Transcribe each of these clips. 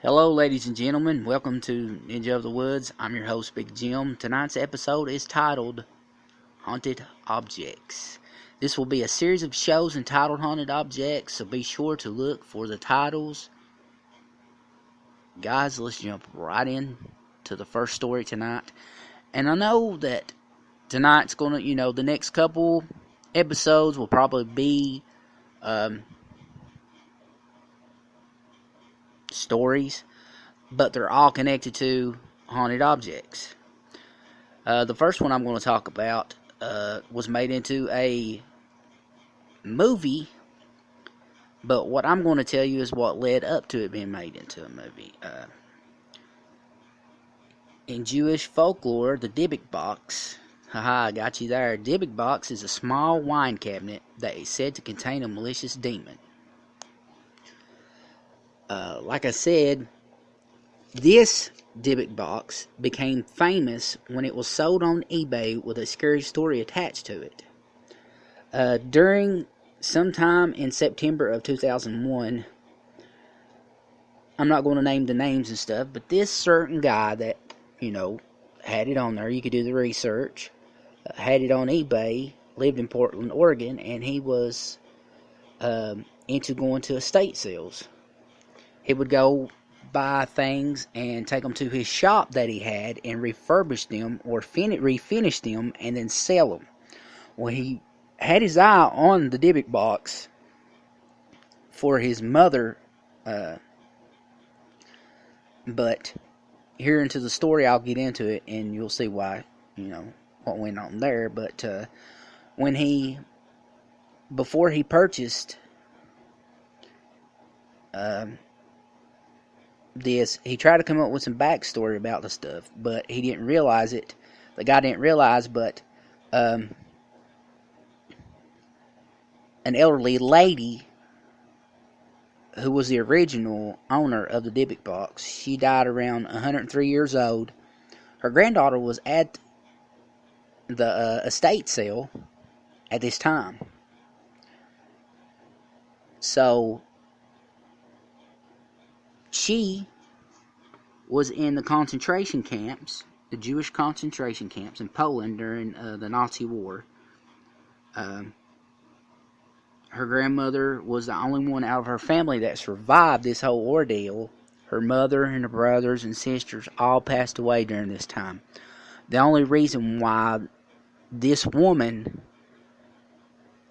Hello, ladies and gentlemen. Welcome to Ninja of the Woods. I'm your host, Big Jim. Tonight's episode is titled Haunted Objects. This will be a series of shows entitled Haunted Objects, so be sure to look for the titles. Guys, let's jump right in to the first story tonight. And I know that tonight's going to, the next couple episodes will probably be stories, but they're all connected to haunted objects. The first one I'm going to talk about was made into a movie, but what I'm going to tell you is what led up to it being made into a movie. In Jewish folklore, the Dybbuk box, I got you there. Dybbuk box is a small wine cabinet that is said to contain a malicious demon. Like I said, this Dybbuk box became famous when it was sold on eBay with a scary story attached to it. During sometime in September of 2001, I'm not going to name the names and stuff, but this certain guy that, had it on there, you could do the research, had it on eBay, lived in Portland, Oregon, and he was into going to estate sales. He would go buy things and take them to his shop that he had and refurbish them or refinish them and then sell them. Well, he had his eye on the Dybbuk box for his mother, but here into the story, I'll get into it and you'll see why, what went on there. But before he purchased this, he tried to come up with some backstory about the stuff, but he didn't realize it. The guy didn't realize, but an elderly lady who was the original owner of the Dybbuk box, she died around 103 years old. Her granddaughter was at the estate sale at this time. So she was in the concentration camps, the Jewish concentration camps in Poland during the Nazi War. Her grandmother was the only one out of her family that survived this whole ordeal. Her mother and her brothers and sisters all passed away during this time. The only reason why this woman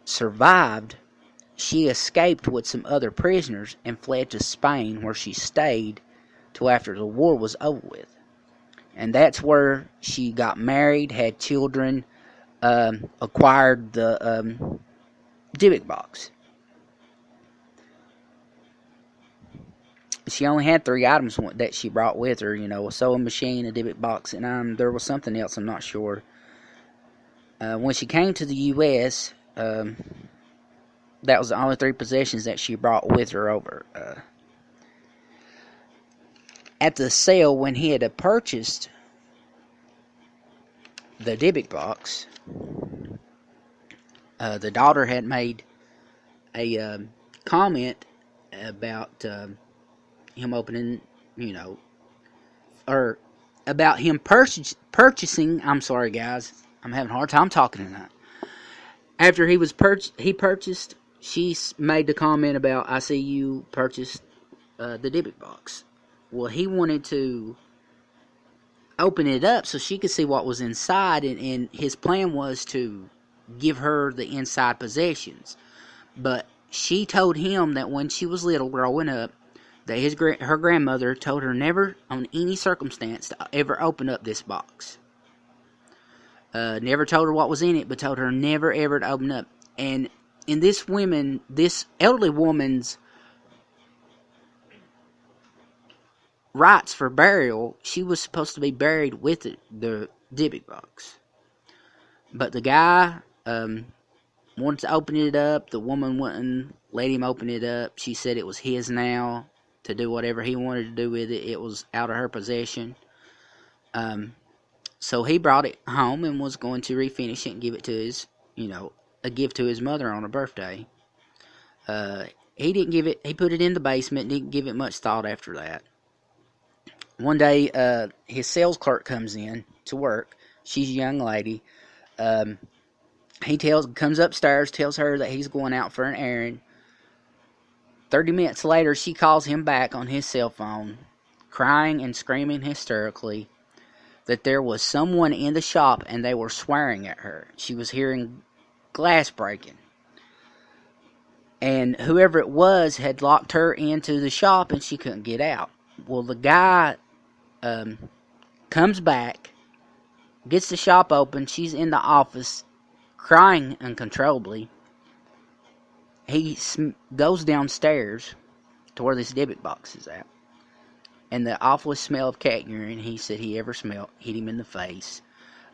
survived, she escaped with some other prisoners and fled to Spain, where she stayed till after the war was over with. And that's where she got married, had children, acquired the Dybbuk box. She only had 3 items that she brought with her, a sewing machine, a Dybbuk box, and there was something else, I'm not sure. When she came to the U.S., that was the only 3 possessions that she brought with her over. At the sale, when he had purchased the Dybbuk box, the daughter had made a comment about him opening, or about him purchasing. I'm sorry, guys. I'm having a hard time talking tonight. After he was purchased, she made the comment about, I see you purchased the Dybbuk box. Well, he wanted to open it up so she could see what was inside, and his plan was to give her the inside possessions. But she told him that when she was little, growing up, that her grandmother told her never, on any circumstance, to ever open up this box. Never told her what was in it, but told her never ever to open up. And in this elderly woman's rights for burial, she was supposed to be buried with the Dybbuk box. But the guy wanted to open it up. The woman wouldn't let him open it up. She said it was his now to do whatever he wanted to do with it. It was out of her possession. So he brought it home and was going to refinish it and give it to his, a gift to his mother on her birthday. He didn't give it, he put it in the basement, didn't give it much thought after that. one day, his sales clerk comes in to work. She's a young lady. He comes upstairs, tells her that he's going out for an errand. 30 minutes later, she calls him back on his cell phone, crying and screaming hysterically that there was someone in the shop and they were swearing at her. She was hearing glass breaking. And whoever it was had locked her into the shop and she couldn't get out. Well, the guy comes back, gets the shop open. She's in the office crying uncontrollably. He goes downstairs to where this Dybbuk box is at. And the awfulest smell of cat urine he said he ever smelled hit him in the face.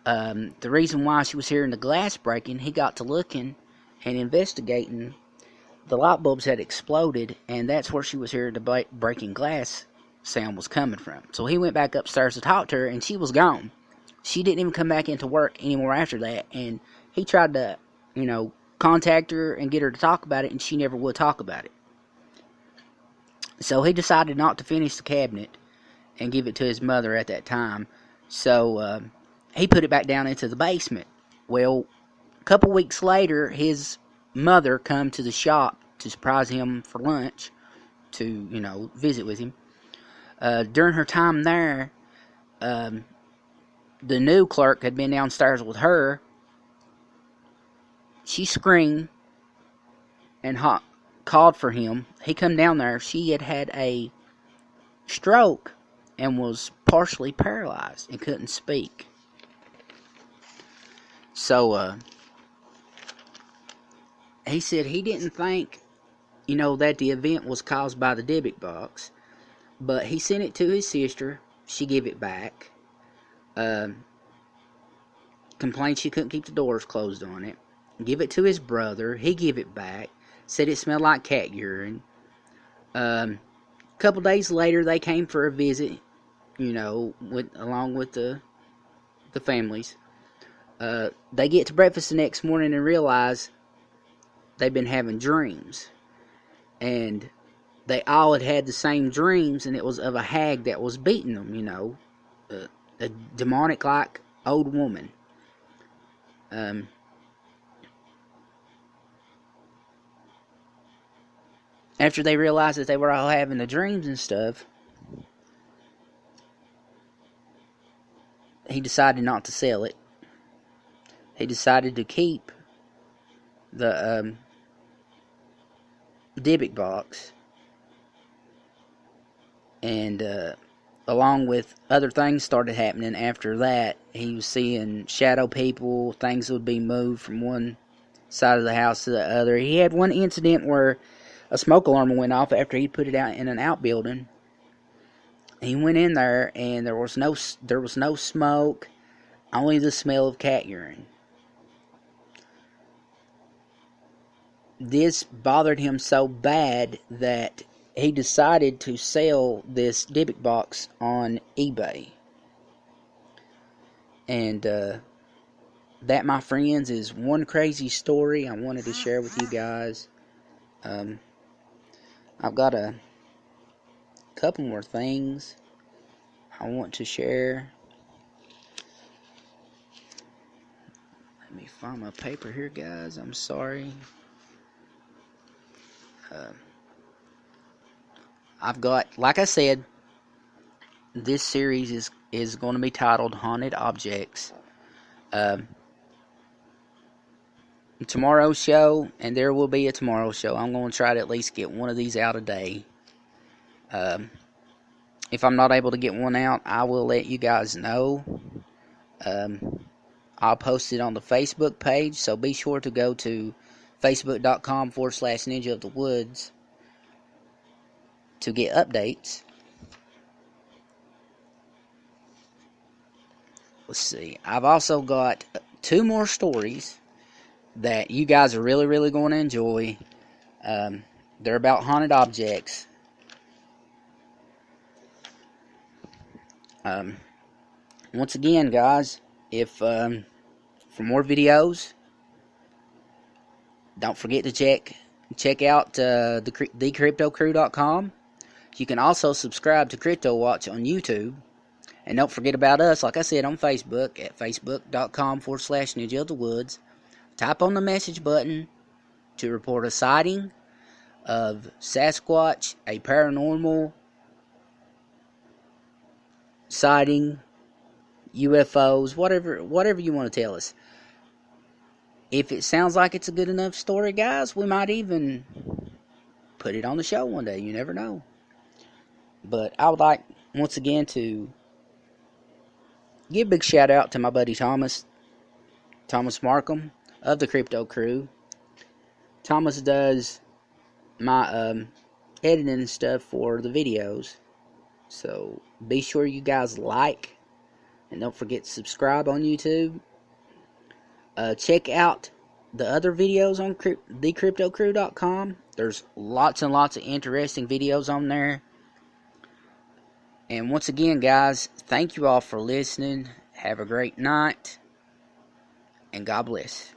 The reason why she was hearing the glass breaking, he got to looking and investigating. The light bulbs had exploded, and that's where she was hearing the breaking glass sound was coming from. So he went back upstairs to talk to her, and she was gone. She didn't even come back into work anymore after that, and he tried to, contact her and get her to talk about it, and she never would talk about it. So he decided not to finish the cabinet and give it to his mother at that time. So he put it back down into the basement. Well, a couple weeks later, his mother come to the shop to surprise him for lunch, to, visit with him. During her time there, the new clerk had been downstairs with her. She screamed and called for him. He come down there. She had had a stroke and was partially paralyzed and couldn't speak. So, he said he didn't think, that the event was caused by the Dybbuk box. But he sent it to his sister. She gave it back. Complained she couldn't keep the doors closed on it. Give it to his brother. He gave it back. Said it smelled like cat urine. A couple days later, they came for a visit, along with the families. They get to breakfast the next morning and realize they've been having dreams. And they all had the same dreams, and it was of a hag that was beating them, a demonic-like old woman. After they realized that they were all having the dreams and stuff, he decided not to sell it. He decided to keep the Dybbuk box. And along with other things started happening after that. He was seeing shadow people. Things would be moved from one side of the house to the other. He had one incident where a smoke alarm went off after he put it out in an outbuilding. He went in there and there was no smoke, only the smell of cat urine. This bothered him so bad that he decided to sell this Dybbuk box on eBay. And that, my friends, is one crazy story I wanted to share with you guys. I've got a couple more things I want to share. Let me find my paper here, guys. I'm sorry. I've got, like I said, this series is going to be titled Haunted Objects. Tomorrow's show, and there will be a tomorrow show. I'm going to try to at least get one of these out a day. If I'm not able to get one out, I will let you guys know. I'll post it on the Facebook page, so be sure to go to facebook.com/Ninja of the Woods to get updates. Let's see. I've also got 2 more stories that you guys are really, really going to enjoy. They're about haunted objects. Once again, guys, if for more videos, don't forget to check out thecryptocrew.com. You can also subscribe to Crypto Watch on YouTube. And don't forget about us, like I said, on Facebook at facebook.com/Ninja of the Woods. Type on the message button to report a sighting of Sasquatch, a paranormal sighting, UFOs, whatever you want to tell us. If it sounds like it's a good enough story, guys, we might even put it on the show one day. You never know. But I would like, once again, to give a big shout out to my buddy Thomas Marcum of the Crypto Crew. Thomas does my editing and stuff for the videos. So be sure you guys like, and don't forget to subscribe on YouTube. Check out the other videos on thecryptocrew.com. There's lots and lots of interesting videos on there. And once again, guys, thank you all for listening. Have a great night, and God bless.